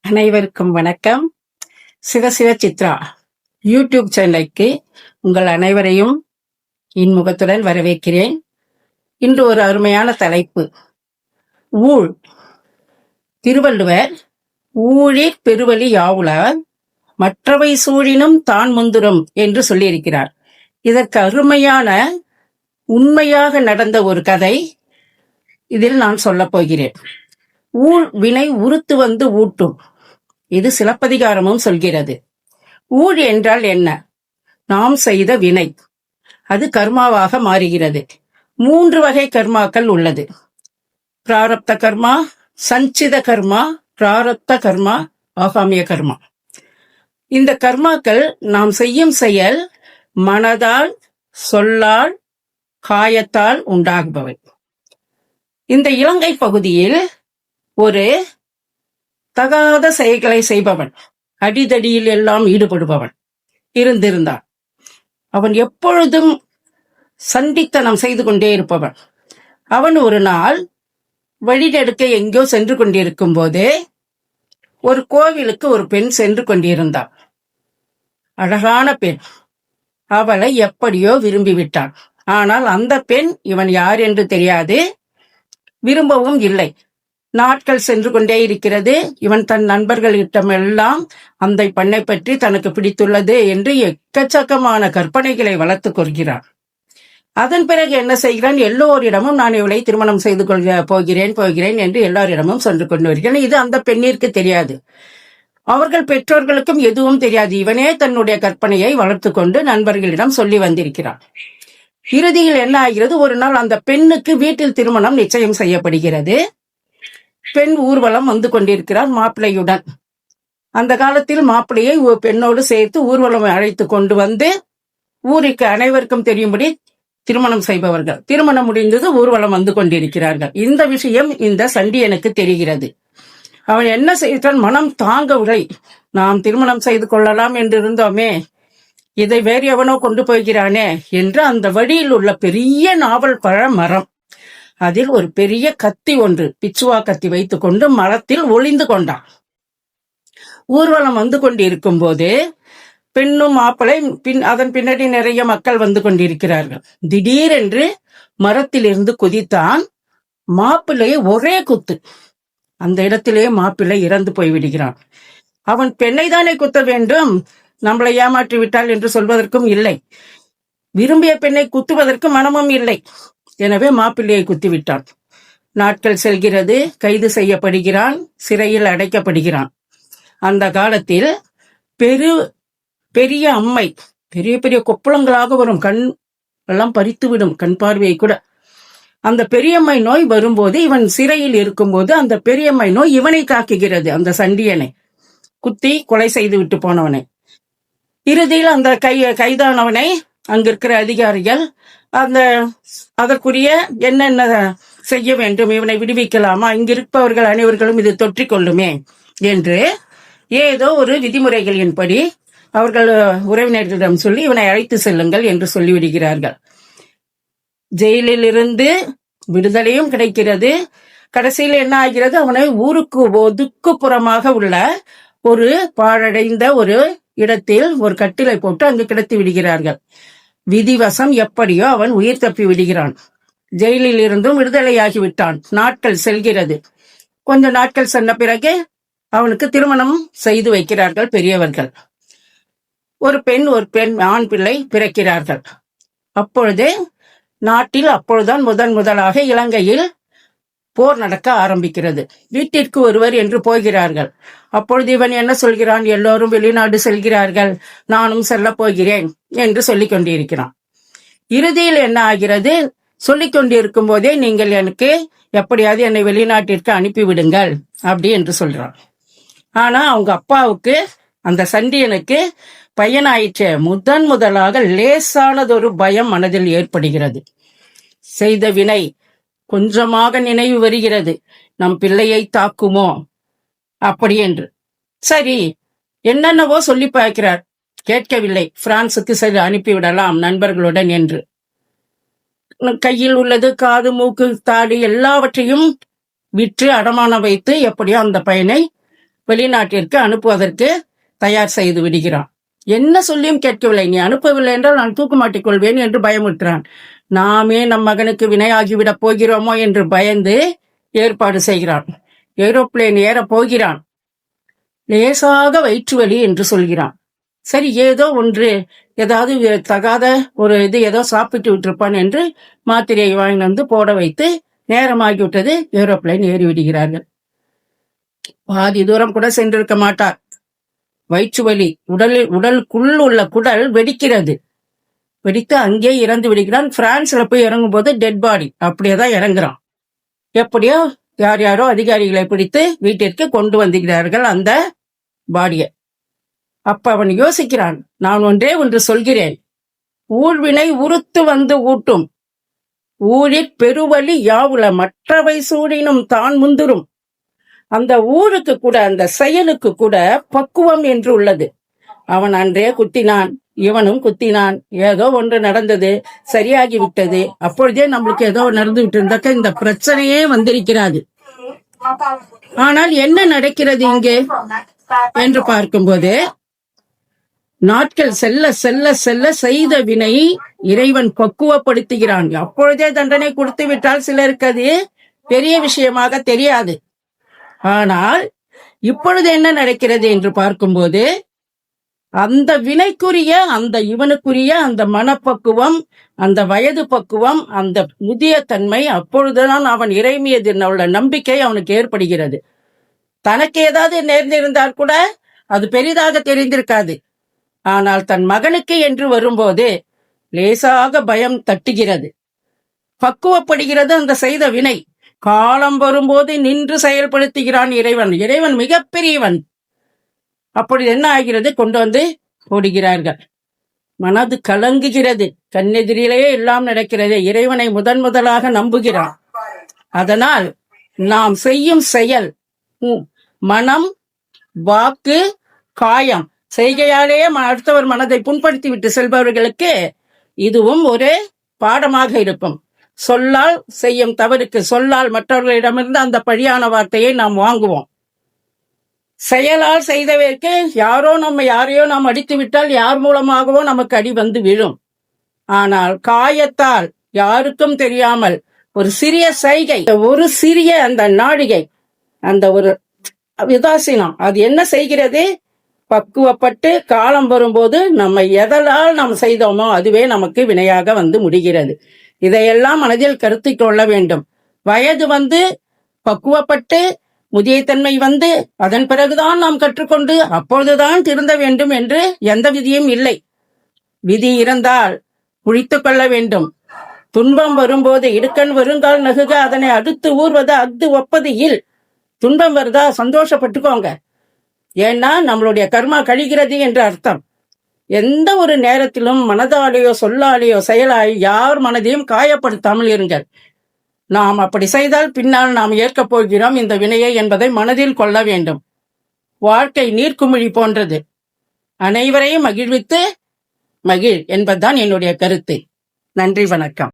அனைவருக்கும் வணக்கம். சிவசிவ சித்ரா யூடியூப் சேனலுக்கு உங்கள் அனைவரையும் இன்முகத்துடன் வரவேற்கிறேன். இன்று ஒரு அருமையான தலைப்பு, ஊழ். திருவள்ளுவர் ஊழிற் பெருவழி யாவுளார் மற்றவை சூழினும் தான் முந்துரும் என்று சொல்லியிருக்கிறார். இதற்கு அருமையான உண்மையாக நடந்த ஒரு கதை இதில் நான் சொல்லப் போகிறேன். ஊழ் வினை உறுத்து வந்து ஊட்டும். இது சிலப்பதிகாரமும் சொல்கிறது. ஊழ் என்றால் என்ன? நாம் செய்த வினை, அது கர்மாவாக மாறுகிறது. 3 வகை கர்மாக்கள் உள்ளது. பிராரப்த கர்மா, சஞ்சித கர்மா, பிராரப்த கர்மா, ஆகாமிய கர்மா. இந்த கர்மாக்கள் நாம் செய்யும் செயல் மனதால், சொல்லால், காயத்தால் உண்டாகுபவை. இந்த இலங்கை பகுதியில் ஒரு தகாத செயல்களை செய்பவன், அடிதடியில் எல்லாம் ஈடுபடுபவன் இருந்திருந்தான். அவன் எப்பொழுதும் சண்டித்தனம் செய்து கொண்டே இருப்பவன். அவன் ஒரு நாள் வழிநெடுக்க எங்கோ சென்று கொண்டிருக்கும் போதே ஒரு கோவிலுக்கு ஒரு பெண் சென்று கொண்டிருந்தாள். அழகான பெண். அவளை எப்படியோ விரும்பிவிட்டான். ஆனால் அந்த பெண் இவன் யார் என்று தெரியாது, விரும்பவும் இல்லை. நாட்கள் சென்று கொண்டே இருக்கிறது. இவன் தன் நண்பர்களிடமெல்லாம் அந்த பெண்ணை பற்றி தனக்கு பிடித்துள்ளது என்று எக்கச்சக்கமான கற்பனைகளை வளர்த்துக் கொள்கிறான். அதன் பிறகு என்ன செய்கிறான்? எல்லோரிடமும் நான் இவளை திருமணம் செய்து கொள்ள போகிறேன் என்று எல்லாரிடமும் சென்று கொண்டு வருகிறான். இது அந்த பெண்ணிற்கு தெரியாது. அவர்கள் பெற்றோர்களுக்கும் எதுவும் தெரியாது. இவனே தன்னுடைய கற்பனையை வளர்த்து கொண்டு நண்பர்களிடம் சொல்லி வந்திருக்கிறான். இறுதியில் என்ன ஆகிறது? ஒரு நாள் அந்த பெண்ணுக்கு வீட்டில் திருமணம் நிச்சயம் செய்யப்படுகிறது. பெண் ஊர்வலம் வந்து கொண்டிருக்கிறார் மாப்பிள்ளையுடன். அந்த காலத்தில் மாப்பிள்ளையை பெண்ணோடு சேர்த்து ஊர்வலம் அழைத்து கொண்டு வந்து ஊருக்கு அனைவருக்கும் தெரியும்படி திருமணம் செய்பவர்கள். திருமணம் முடிந்தது, ஊர்வலம் வந்து கொண்டிருக்கிறார்கள். இந்த விஷயம் இந்த சண்டியனுக்கு தெரிகிறது. அவன் என்ன செய்தான்? மனம் தாங்கவில்லை. நாம் திருமணம் செய்து கொள்ளலாம் என்று இருந்தோமே, இதை வேறு எவனோ கொண்டு போகிறானே என்று அந்த வழியில் உள்ள பெரிய நாவல் பழ மரம், அதில் ஒரு பெரிய கத்தி ஒன்று, பிச்சுவா கத்தி வைத்துக் கொண்டு மரத்தில் ஒளிந்து கொண்டான். ஊர்வலம் வந்து கொண்டிருக்கும் போது பெண்ணும் மாப்பிளை அதன் பின்னாடி நிறைய மக்கள் வந்து கொண்டிருக்கிறார்கள். திடீரென்று மரத்திலிருந்து குதித்தான். மாப்பிள்ளையை ஒரே குத்து. அந்த இடத்திலே மாப்பிள்ளை இறந்து போய்விடுகிறான். அவன் பெண்ணை தானே குத்த வேண்டும், நம்மளை ஏமாற்றி விட்டாள் என்று சொல்வதற்கும் இல்லை, விரும்பிய பெண்ணை குத்துவதற்கு மனமும் இல்லை. எனவே மாப்பிள்ளையை குத்திவிட்டான். நாட்கள் செல்கிறது, கைது செய்யப்படுகிறான், சிறையில் அடைக்கப்படுகிறான். அந்த காலத்தில் பெரிய அம்மை, பெரிய பெரிய கொப்பளங்களாக வரும், கண் எல்லாம் பறித்துவிடும், கண் பார்வையை கூட. அந்த பெரியம்மை நோய் வரும்போது, இவன் சிறையில் இருக்கும்போது அந்த பெரியம்மை நோய் இவனை தாக்குகிறது. அந்த சண்டியனை குத்தி கொலை செய்து விட்டு போனவனை. இறுதியில் அந்த கைதானவனை அங்கிருக்கிற அதிகாரிகள் அதற்குரிய என்னென்ன செய்ய வேண்டும், இவனை விடுவிக்கலாமா, இங்கிருப்பவர்கள் அனைவர்களும் இது தொற்றிக்கொள்ளுமே என்று ஏதோ ஒரு விதிமுறைகளின்படி அவர்கள் உறவினர்களிடம் சொல்லி இவனை அழைத்து செல்லுங்கள் என்று சொல்லிவிடுகிறார்கள். ஜெயிலில் இருந்து விடுதலையும் கிடைக்கிறது. கடைசியில் என்ன ஆகிறது? அவனை ஊருக்கு ஒதுக்குப்புறமாக உள்ள ஒரு பாழடைந்த ஒரு இடத்தில் ஒரு கட்டிலை போட்டு அங்கு கிடத்தி விடுகிறார்கள். விதிவசம் எப்படியோ அவன் உயிர் தப்பி விடுகிறான். ஜெயிலில் இருந்தும் விடுதலையாகி விட்டான். நாட்கள் செல்கிறது. கொஞ்ச நாட்கள் சென்ற பிறகு அவனுக்கு திருமணம் செய்து வைக்கிறார்கள் பெரியவர்கள். ஒரு பெண் ஆண் பிள்ளை பிறக்கிறார்கள். அப்பொழுது நாட்டில் அப்பொழுதுதான் முதலாக இலங்கையில் போர் நடக்க ஆரம்பிக்கிறது. வீட்டிற்கு ஒருவர் என்று போகிறார்கள். அப்பொழுது இவன் என்ன சொல்கிறான்? எல்லோரும் வெளிநாடு செல்கிறார்கள், நானும் செல்ல போகிறேன் என்று சொல்லிக் கொண்டிருக்கிறான். இறுதியில் என்ன ஆகிறது? சொல்லிக் கொண்டிருக்கும் போதே நீங்கள் எனக்கு எப்படியாவது என்னை வெளிநாட்டிற்கு அனுப்பிவிடுங்கள் அப்படி என்று சொல்றான். ஆனா அவங்க அப்பாவுக்கு, அந்த சண்டியனுக்கு பையனாயிற்று, முதலாக லேசானதொரு பயம் மனதில் ஏற்படுகிறது. செய்த வினை கொஞ்சமாக நினைவு வருகிறது, நம் பிள்ளையை தாக்குமோ அப்படி என்று. சரி, என்னென்னவோ சொல்லி பார்க்கிறார், கேட்கவில்லை. பிரான்சுக்கு சரி அனுப்பிவிடலாம் நண்பர்களுடன் என்று. கையில் உள்ளது காது, மூக்கு, தாடி எல்லாவற்றையும் விற்று அடமானம் வைத்து எப்படியோ அந்த பையனை வெளிநாட்டிற்கு அனுப்புவதற்கு தயார் செய்து விடுகிறான். என்ன சொல்லியும் கேட்கவில்லை. நீ அனுப்பவில்லை என்றால் நான் தூக்கு மாட்டிக் கொள்வேன் என்று பயமுறுத்துறான். நாமே நம் மகனுக்கு வினையாகிவிடப் போகிறோமோ என்று பயந்து ஏற்பாடு செய்கிறான். ஏரோப்ளேன் ஏற போகிறான். லேசாக வயிற்று வலி என்று சொல்கிறான். சரி, ஏதோ ஒன்று, ஏதாவது தகாத ஒரு ஏதோ சாப்பிட்டு விட்டிருப்பான் என்று மாத்திரையை வாங்கி வந்து போட வைத்து நேரமாகிவிட்டது. ஏரோப்ளேன் ஏறி விடுகிறார்கள். பாதி தூரம் கூட சென்றிருக்க மாட்டார். வயிற்று வலி, உடலுக்குள் உள்ள குடல் வெடிக்கிறது. வெடித்து அங்கே இறந்து விடுகிறான். பிரான்ஸ்ல போய் இறங்கும் போது டெட் பாடி அப்படியேதான் இறங்குறான். எப்படியோ யார் யாரோ அதிகாரிகளை பிடித்து வீட்டிற்கு கொண்டு வந்துகிறார்கள் அந்த பாடிய. அப்ப அவன் யோசிக்கிறான், நான் ஒன்று சொல்கிறேன், ஊழ்வினை உறுத்து வந்து ஊட்டும், ஊழிற் பெருவழி யாவுல மற்றவை சூடினும் தான் முந்துரும். அந்த ஊருக்கு கூட, அந்த செயலுக்கு கூட பக்குவம் என்று உள்ளது. அவன் அன்றே குத்தினான், இவனும் குத்தினான், ஏதோ ஒன்று நடந்தது, சரியாகி விட்டது. அப்பொழுதே நம்மளுக்கு ஏதோ நடந்து விட்டு இருந்தாக்க இந்த பிரச்சனையே வந்திருக்கிறது. ஆனால் என்ன நடக்கிறது இங்கே என்று பார்க்கும்போது, நாட்கள் செல்ல செல்ல செல்ல செய்த வினை இறைவன் பக்குவப்படுத்துகிறான். அப்பொழுதே தண்டனை கொடுத்து விட்டால் சிலருக்கு அது பெரிய விஷயமாக தெரியாது. ஆனால் இப்பொழுது என்ன நடக்கிறது என்று பார்க்கும்போது, அந்த வினைக்குரிய, அந்த இவனுக்குரிய அந்த மனப்பக்குவம், அந்த வயது பக்குவம், அந்த முதிய தன்மை, அப்பொழுதுதான் அவன் இறை மீது உள்ள நம்பிக்கை அவனுக்கு ஏற்படுகிறது. தனக்கு ஏதாவது நேர்ந்திருந்தால் கூட அது பெரிதாக தெரிந்திருக்காது. ஆனால் தன் மகனுக்கு என்று வரும்போது லேசாக பயம் தட்டுகிறது, பக்குவப்படுகிறது. அந்த செய்த வினை காலம் வரும்போது நின்று செயல்படுத்துகிறான் இறைவன். இறைவன் மிகப்பெரியவன். அப்படி என்ன ஆகிறது, கொண்டு வந்து போடுகிறார்கள். மனது கலங்குகிறது. கண்ணெதிரிலேயே எல்லாம் நடக்கிறது. இறைவனை முதலாக நம்புகிறான். அதனால் நாம் செய்யும் செயல், மனம், வாக்கு, காயம், செய்கையாலேயே அடுத்தவர் மனதை புண்படுத்தி விட்டு செல்பவர்களுக்கு இதுவும் ஒரு பாடமாக இருக்கும். சொல்லால் செய்யும் தவறுக்கு, சொல்லால் மற்றவர்களிடமிருந்து அந்த பழியான வார்த்தையை நாம் வாங்குவோம். செயலால் செய்தவருக்கு யாரையோ நாம் அடித்து விட்டால் யார் மூலமாகவோ நமக்கு அடி வந்து விழும். ஆனால் காயத்தால் யாருக்கும் தெரியாமல் ஒரு சிறிய சைகை, ஒரு சிறிய அந்த நாடிகை, அந்த ஒரு விதாசீனம், அது என்ன செய்கிறது, பக்குவப்பட்டு காலம் வரும்போது நம்ம எதனால் நாம் செய்தோமோ அதுவே நமக்கு வினையாக வந்து முடிகிறது. இதையெல்லாம் மனதில் கருத்து கொள்ள வேண்டும். வயது வந்து பக்குவப்பட்டு முதியத்தன்மை வந்து அதன் பிறகுதான் நாம் கற்றுக்கொண்டு அப்பொழுதுதான் திருந்த வேண்டும் என்று எந்த விதியும் இல்லை. விதி இருந்தால் குழித்து கொள்ள வேண்டும். துன்பம் வரும்போது இடுக்கண் வருங்கால் நகுக அதனை அடுத்து ஊர்வது அஃது ஒப்பது இல். துன்பம் வருதா, சந்தோஷப்பட்டுக்கோங்க. ஏன்னா நம்மளுடைய கர்மா கழிகிறது என்று அர்த்தம். எந்த ஒரு நேரத்திலும் மனதாலேயோ சொல்லாலேயோ செயலாலேயோ யார் மனதையும் காயப்படுத்தாமல் இருங்கள். நாம் அப்படி செய்தால் பின்னால் நாம் ஏற்கப் போகிறோம் இந்த வினையை என்பதை மனதில் கொள்ள வேண்டும். வாழ்க்கை நீர்க்குமிழி போன்றது. அனைவரையும் மகிழ்வித்து மகிழ் என்பதுதான் என்னுடைய கருத்து. நன்றி, வணக்கம்.